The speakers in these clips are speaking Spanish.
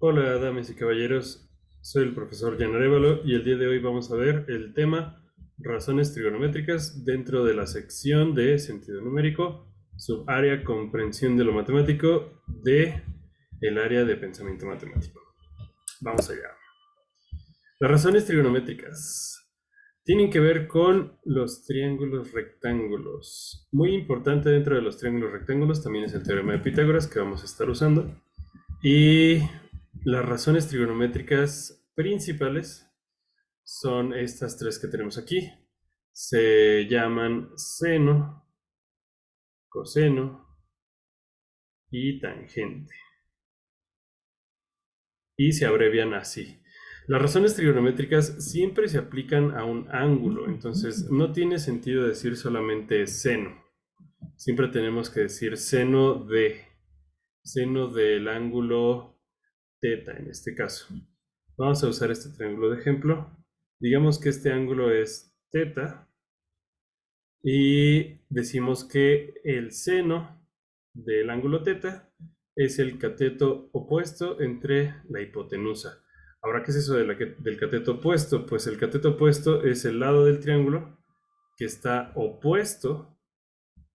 Hola, damas y caballeros, soy el profesor Jan Arévalo y el día de hoy vamos a ver el tema razones trigonométricas dentro de la sección de sentido numérico, subárea comprensión de lo matemático de el área de pensamiento matemático. Vamos allá. Las razones trigonométricas tienen que ver con los triángulos rectángulos. Muy importante dentro de los triángulos rectángulos también es el teorema de Pitágoras que vamos a estar usando. Y las razones trigonométricas principales son estas tres que tenemos aquí. Se llaman seno, coseno y tangente. Y se abrevian así. Las razones trigonométricas siempre se aplican a un ángulo, entonces no tiene sentido decir solamente seno. Siempre tenemos que decir seno del ángulo teta en este caso. Vamos a usar este triángulo de ejemplo. Digamos que este ángulo es teta y decimos que el seno del ángulo teta es el cateto opuesto entre la hipotenusa. Ahora, ¿qué es eso del cateto opuesto? Pues el cateto opuesto es el lado del triángulo que está opuesto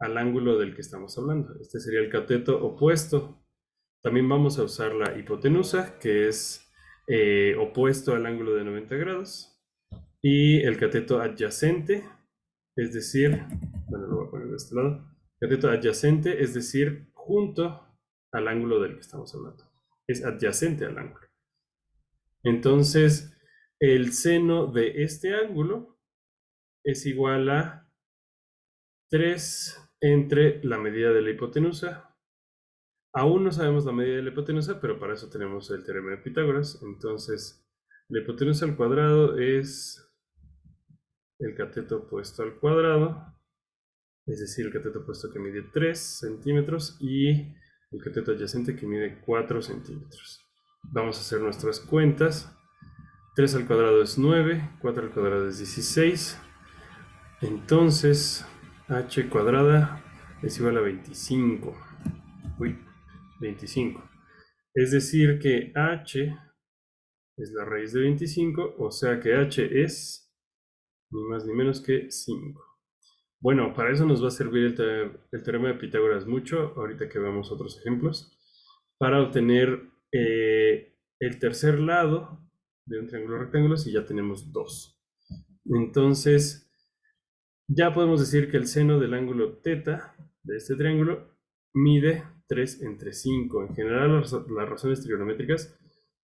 al ángulo del que estamos hablando. Este sería el cateto opuesto. También vamos a usar la hipotenusa, que es opuesto al ángulo de 90 grados. Y el cateto adyacente, es decir, bueno, lo voy a poner de este lado. Cateto adyacente, es decir, junto al ángulo del que estamos hablando. Es adyacente al ángulo. Entonces, el seno de este ángulo es igual a 3 entre la medida de la hipotenusa. Aún no sabemos la medida de la hipotenusa, pero para eso tenemos el teorema de Pitágoras. Entonces, la hipotenusa al cuadrado es el cateto opuesto al cuadrado, es decir, el cateto opuesto que mide 3 centímetros y el cateto adyacente que mide 4 centímetros. Vamos a hacer nuestras cuentas. 3 al cuadrado es 9, 4 al cuadrado es 16. Entonces, h cuadrada es igual a 25. Uy, 25. Es decir que h es la raíz de 25, o sea que h es ni más ni menos que 5. Bueno, para eso nos va a servir el teorema de Pitágoras mucho, ahorita que veamos otros ejemplos, para obtener el tercer lado de un triángulo rectángulo si ya tenemos dos. Entonces, ya podemos decir que el seno del ángulo teta de este triángulo mide 3 entre 5. En general, las razones trigonométricas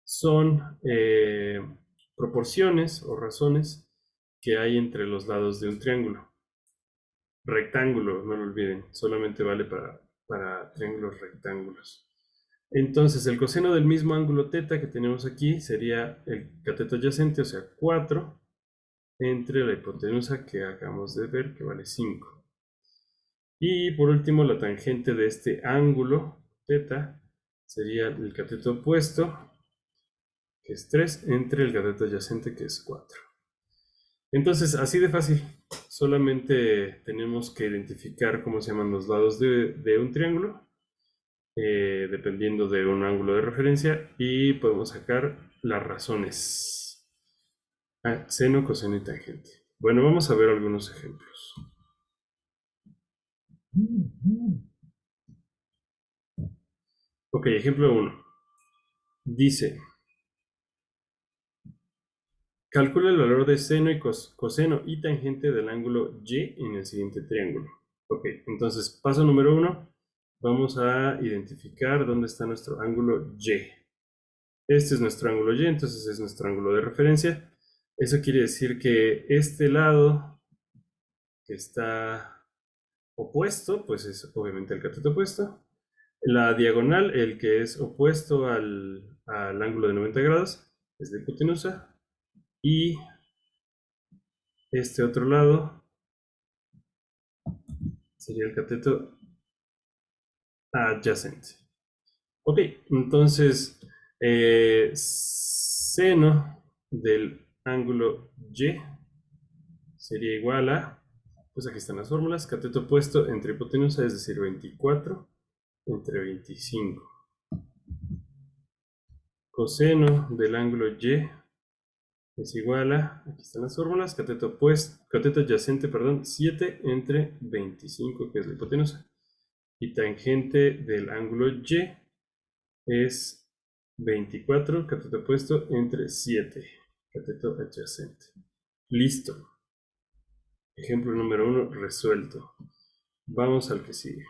son proporciones o razones que hay entre los lados de un triángulo. Rectángulo, no lo olviden, solamente vale para triángulos rectángulos. Entonces, el coseno del mismo ángulo teta que tenemos aquí sería el cateto adyacente, o sea, 4 entre la hipotenusa que acabamos de ver, que vale 5. Y por último, la tangente de este ángulo teta sería el cateto opuesto, que es 3, entre el cateto adyacente, que es 4. Entonces, así de fácil. Solamente tenemos que identificar cómo se llaman los lados de un triángulo, dependiendo de un ángulo de referencia, y podemos sacar las razones. Seno, coseno y tangente. Bueno, vamos a ver algunos ejemplos. Ok, ejemplo 1. Dice, calcula el valor de seno y coseno y tangente del ángulo Y en el siguiente triángulo. Ok, entonces paso número 1. Vamos a identificar dónde está nuestro ángulo Y. Este es nuestro ángulo Y, entonces es nuestro ángulo de referencia. Eso quiere decir que este lado que está opuesto, pues es obviamente el cateto opuesto. La diagonal, el que es opuesto al ángulo de 90 grados, es la hipotenusa. Y este otro lado sería el cateto adyacente. Ok, entonces seno del ángulo Y sería igual a, pues aquí están las fórmulas, cateto opuesto entre hipotenusa, es decir, 24 entre 25. coseno del ángulo Y es igual a, aquí están las fórmulas, cateto adyacente, 7 entre 25, que es la hipotenusa. Y tangente del ángulo Y es 24, cateto opuesto, entre 7, cateto adyacente. Listo. Ejemplo número 1 resuelto. Vamos al que sigue.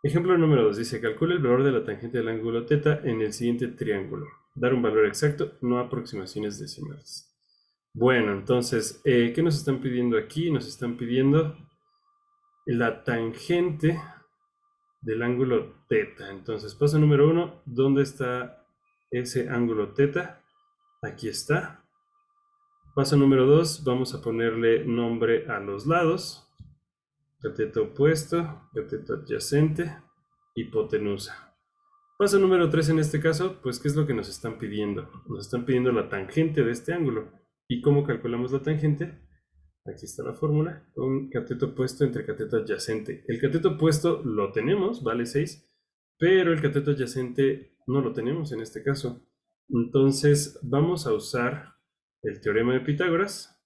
Ejemplo número 2 dice, calcula el valor de la tangente del ángulo θ en el siguiente triángulo. Dar un valor exacto, no aproximaciones decimales. Bueno, entonces, ¿qué nos están pidiendo aquí? Nos están pidiendo la tangente del ángulo θ. Entonces, paso número 1, ¿dónde está ese ángulo θ? Aquí está. Paso número 2, vamos a ponerle nombre a los lados. Cateto opuesto, cateto adyacente, hipotenusa. Paso número 3 en este caso, pues ¿qué es lo que nos están pidiendo? Nos están pidiendo la tangente de este ángulo. ¿Y cómo calculamos la tangente? Aquí está la fórmula, con cateto opuesto entre cateto adyacente. El cateto opuesto lo tenemos, vale 6, pero el cateto adyacente no lo tenemos en este caso. Entonces vamos a usar el teorema de Pitágoras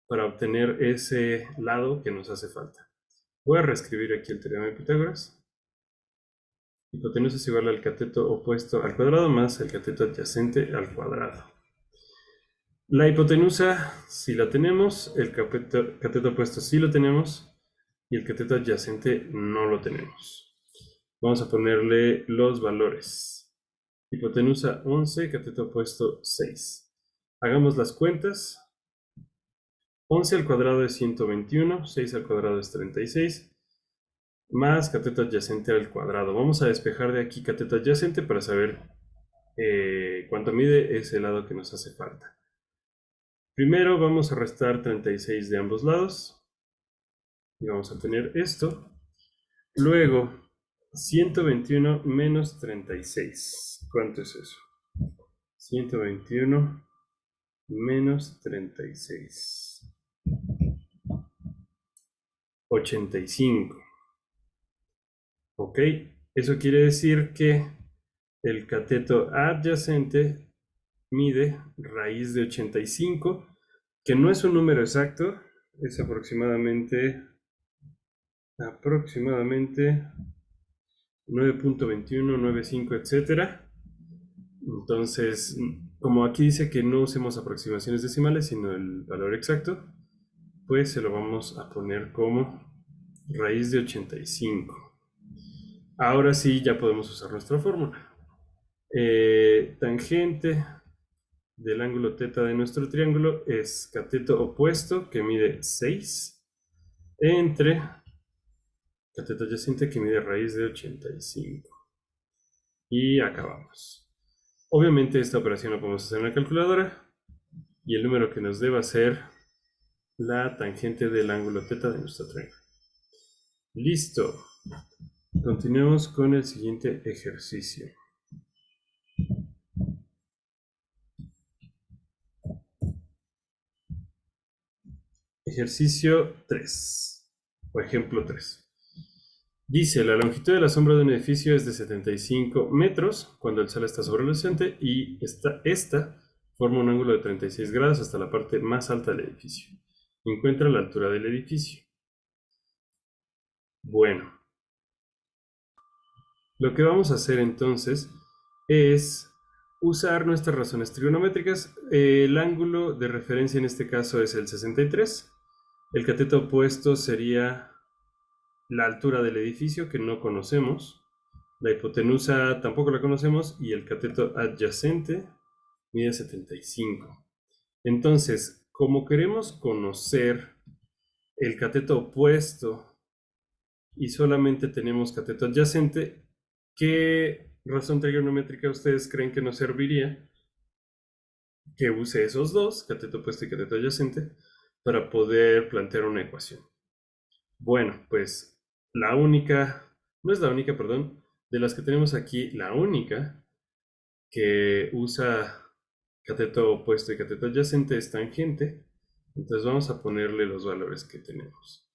para obtener ese lado que nos hace falta. Voy a reescribir aquí el teorema de Pitágoras. Hipotenusa es igual al cateto opuesto al cuadrado más el cateto adyacente al cuadrado. La hipotenusa sí la tenemos, el cateto opuesto sí lo tenemos y el cateto adyacente no lo tenemos. Vamos a ponerle los valores. Hipotenusa 11, cateto opuesto 6. Hagamos las cuentas. 11 al cuadrado es 121, 6 al cuadrado es 36, más cateto adyacente al cuadrado. Vamos a despejar de aquí cateto adyacente para saber cuánto mide ese lado que nos hace falta. Primero vamos a restar 36 de ambos lados y vamos a tener esto. Luego 121 menos 36. ¿Cuánto es eso? 121 menos 36. 85. Ok, eso quiere decir que el cateto adyacente mide raíz de 85, que no es un número exacto, es aproximadamente 9.21, 9.5, etc. Entonces, como aquí dice que no usemos aproximaciones decimales, sino el valor exacto, pues se lo vamos a poner como raíz de 85. Ahora sí, ya podemos usar nuestra fórmula. Tangente del ángulo θ de nuestro triángulo es cateto opuesto, que mide 6, entre cateto adyacente, que mide raíz de 85. Y acabamos. Obviamente esta operación la podemos hacer en la calculadora, y el número que nos dé va a ser la tangente del ángulo θ de nuestro triángulo. Listo. Continuemos con el siguiente ejercicio. Ejercicio 3, o ejemplo 3. Dice, la longitud de la sombra de un edificio es de 75 metros cuando el sol está sobre el horizonte y esta forma un ángulo de 36 grados hasta la parte más alta del edificio. Encuentra la altura del edificio. Bueno, lo que vamos a hacer entonces es usar nuestras razones trigonométricas. El ángulo de referencia en este caso es el 63. El cateto opuesto sería la altura del edificio, que no conocemos. La hipotenusa tampoco la conocemos. Y el cateto adyacente mide 75. Entonces, como queremos conocer el cateto opuesto y solamente tenemos cateto adyacente, ¿qué razón trigonométrica ustedes creen que nos serviría? Que use esos dos, cateto opuesto y cateto adyacente, para poder plantear una ecuación. Bueno, pues la única, no es la única, perdón, de las que tenemos aquí, la única que usa cateto opuesto y cateto adyacente es tangente. Entonces vamos a ponerle los valores que tenemos.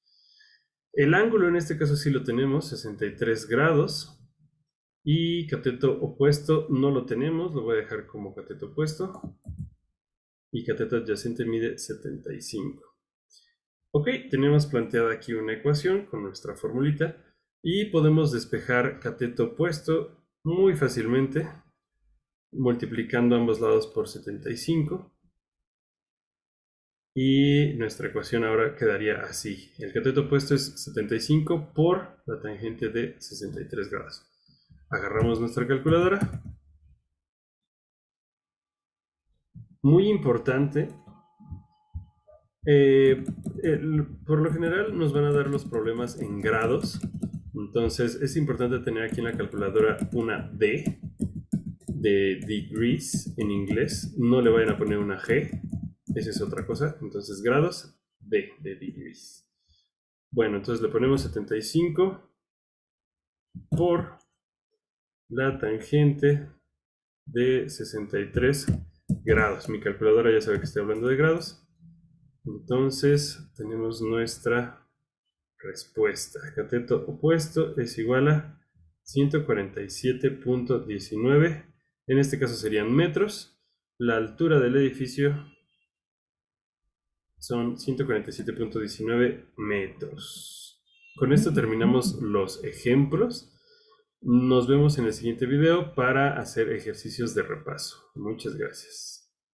El ángulo en este caso sí lo tenemos, 63 grados. Y cateto opuesto no lo tenemos, lo voy a dejar como cateto opuesto. Y cateto adyacente mide 75. Ok, tenemos planteada aquí una ecuación con nuestra formulita y podemos despejar cateto opuesto muy fácilmente multiplicando ambos lados por 75. Y nuestra ecuación ahora quedaría así. El cateto opuesto es 75 por la tangente de 63 grados. Agarramos nuestra calculadora. Muy importante. Por lo general nos van a dar los problemas en grados. Entonces es importante tener aquí en la calculadora una D de degrees en inglés. No le vayan a poner una G. Esa es otra cosa. Entonces grados, D de degrees. Bueno, entonces le ponemos 75 por la tangente de 63 grados. Mi calculadora ya sabe que estoy hablando de grados. Entonces tenemos nuestra respuesta. Cateto opuesto es igual a 147.19. En este caso serían metros. La altura del edificio son 147.19 metros. Con esto terminamos los ejemplos. Nos vemos en el siguiente video para hacer ejercicios de repaso. Muchas gracias.